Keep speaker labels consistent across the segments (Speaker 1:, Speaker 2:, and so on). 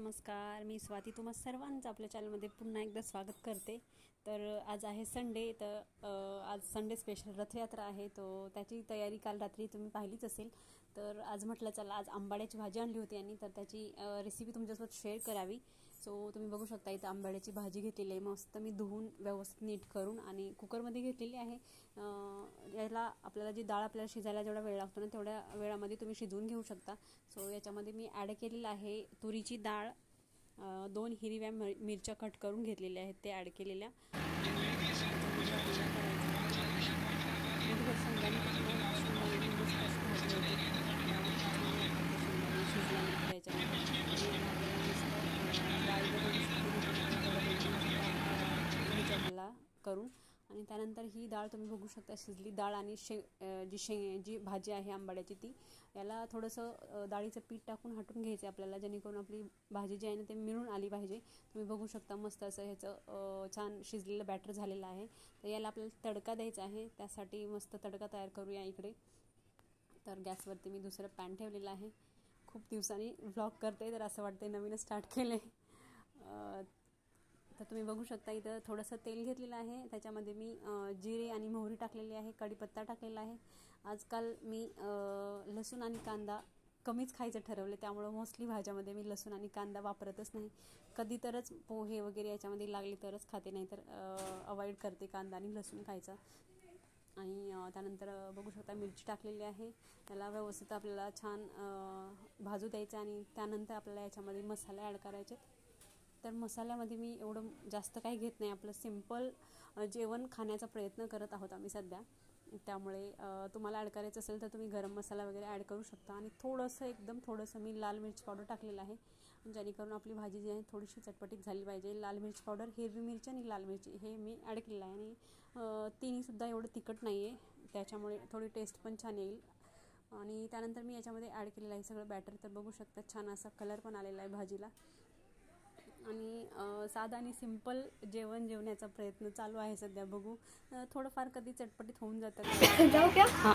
Speaker 1: नमस्कार, मी स्वाती तुम्हा सर्वांचं आपल्या चॅनलमध्ये पुन्हा एकदा स्वागत करते। तर आज आहे संडे, तर आज संडे स्पेशल रथयात्रा आहे, तो त्याची तयारी काल रात्री तुम्ही पाहिलीच असेल। तर आज म्हटलं चला आज आंबाड्याची भाजी आणली होती आणि तर त्याची रेसिपी तुमच्यासोबत शेअर करावी। सो तुम्ही बघू शकता इथं आंबाड्याची भाजी घेतलेली आहे, मस्त मी धुवून व्यवस्थित नीट करून आणि कुकरमध्ये घेतलेली आहे। याला आपल्याला जी डाळ आपल्याला शिजायला जेवढा वेळ लागतो ना तेवढ्या वेळामध्ये तुम्ही शिजवून घेऊ शकता। सो याच्यामध्ये मी ॲड केलेलं आहे तुरीची डाळ, 2 हिरव्या मिरच्या कट करून घेतलेल्या आहेत ते ॲड केलेल्या। करून आणि त्यानंतर ही डाळ तुम्ही बघू शकता शिजली डाळ आणि जी भाजी आहे आंबाड्याची ती याला थोडंसं डाळीचं पीठ टाकून हटून घ्यायचं आपल्याला, जेणेकरून आपली भाजी जी आहे ना ते मिळून आली पाहिजे। तुम्ही बघू शकता मस्त असं ह्याचं छान शिजलेलं बॅटर झालेलं आहे। तर याला आपल्याला तडका द्यायचा आहे, त्यासाठी मस्त तडका तयार करूया इकडे। तर गॅसवरती मी दुसरं पॅन ठेवलेलं आहे। खूप दिवसांनी व्लॉग करते तर असं वाटतंय नवीनच स्टार्ट केलं आहे। तर तुम्ही बघू शकता इथं थोडंसं तेल घेतलेलं आहे, त्याच्यामध्ये मी जिरे आणि मोहरी टाकलेली आहे, कढीपत्ता टाकलेला आहे। आजकाल मी लसूण आणि कांदा कमीच खायचं ठरवले, त्यामुळे मोस्टली भाज्यामध्ये मी लसूण आणि कांदा वापरतच नाही। कधी तरच पोहे वगैरे याच्यामध्ये लागले तरच खाते, नाहीतर अवॉइड करते कांदा आणि लसूण खायचा। आणि त्यानंतर बघू शकता मिरची टाकलेली आहे, त्याला व्यवस्थित आपल्याला छान भाजू द्यायचं आणि त्यानंतर आपल्याला याच्यामध्ये मसाले ॲड करायचे। तर मसाल्यामध्ये मी एवढं जास्त काही घेत नाही, आपलं सिंपल जेवण खाण्याचा प्रयत्न करत आहोत आम्ही सध्या। त्यामुळे तुम्हाला ॲड करायचं असेल तर तुम्ही गरम मसाला वगैरे ॲड करू शकता। आणि थोडंसं एकदम थोडंसं मी लाल मिरची पावडर टाकलेलं आहे, जेणेकरून आपली भाजी जी आहे थोडीशी चटपटीत झाली पाहिजे। लाल मिरची पावडर, हिरवी मिरची आणि लाल मिरची हे मी ॲड केलेलं आहे आणि तिन्हीसुद्धा एवढं तिखट नाही आहे, त्याच्यामुळे थोडी टेस्ट पण छान येईल। आणि त्यानंतर मी याच्यामध्ये ॲड केलेलं आहे सगळं बॅटर, तर बघू शकता छान असा कलर पण आलेला आहे भाजीला। आणि साधा आणि सिंपल जेवण जेवण्याचा प्रयत्न चालू आहे सध्या, बघू थोडंफार कधी चटपटीत होऊन जातं। जाऊ क्या? हां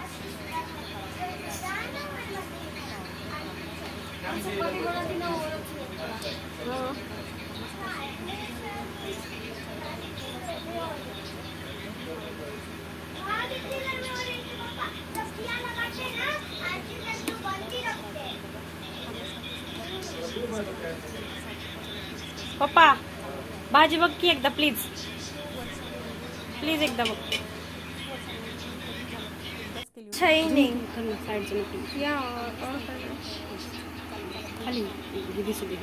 Speaker 1: पप्पा भाजी बघ की एकदा प्लीज प्लीज एकदा बघ। खाली दिसू दे।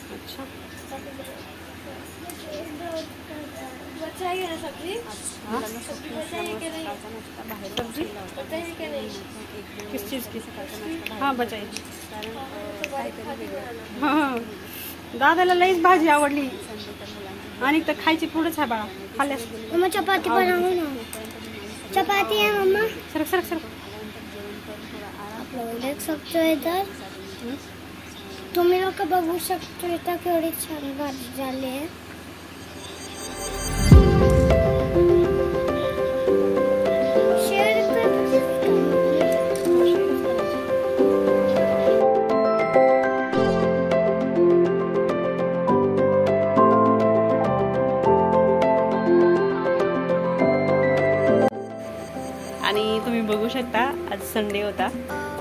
Speaker 1: अच्छा
Speaker 2: बच्चा है ना सब्जी?
Speaker 1: किस चीज़ की? हाँ बताइए। हाँ दादाला लईच भाजी आवडली आणि तर खायची पुढंच आहे बाळा, खाल्ल्यास।
Speaker 2: मम्मा चपाती बनवू ना। चपाती है मम्मा।
Speaker 1: सरक सरक सरक।
Speaker 2: आप लोग देख सकते हो इधर, तुम्ही लोक बघू शकतो इथं केवढी छान भाजी झाली आहे।
Speaker 1: आणि तुम्ही बघू शकता आज संडे होता,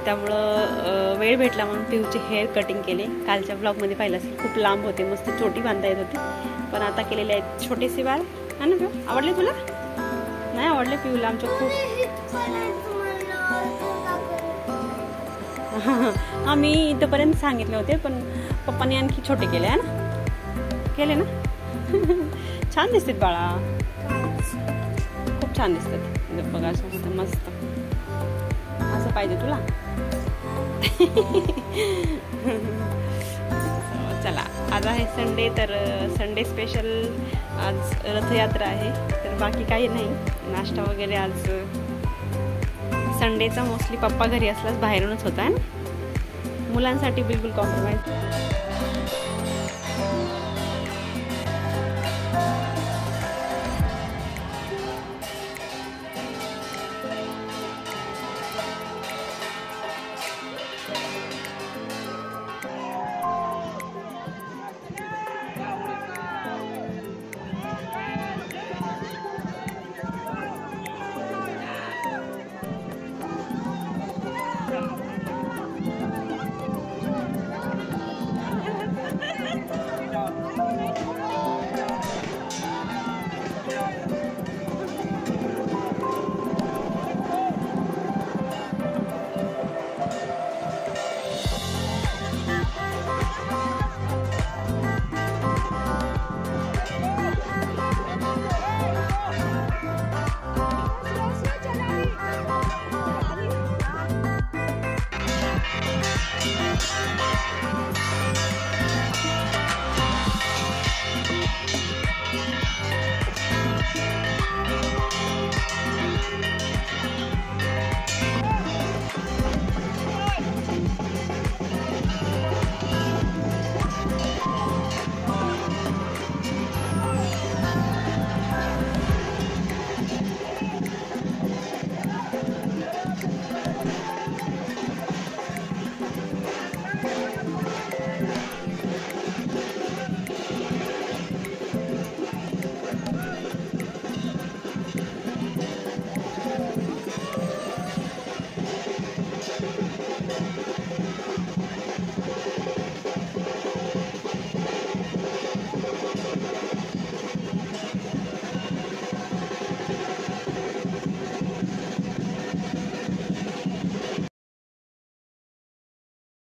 Speaker 1: त्यामुळं वेळ भेटला म्हणून पिऊचे हेअर कटिंग केले। कालच्या ब्लॉगमध्ये पाहिलं असेल खूप लांब होते, मस्त छोटी बांधता येत होती, पण आता केलेले आहेत छोटेसे बाळ। है ना पिऊ, आवडले तुला? नाही आवडले पिऊला आमच्या खूप। हां मी इथपर्यंत सांगितले होते, पण पप्पाने आणखी छोटे केले आहे ना। केले ना? छान दिसतात बाळा, खूप छान दिसतात. बघा असं होतं मस्त. असं पाहिजे तुला? चला, आज आहे संडे, तर संडे स्पेशल आज रथयात्रा आहे, तर बाकी काही नाही. नाश्ता वगैरे आज संडेचा मोस्टली पप्पा घरी असल्यास बाहेरूनच होता. मुलांसाठी बिलकुल कॉम्प्रोमाइज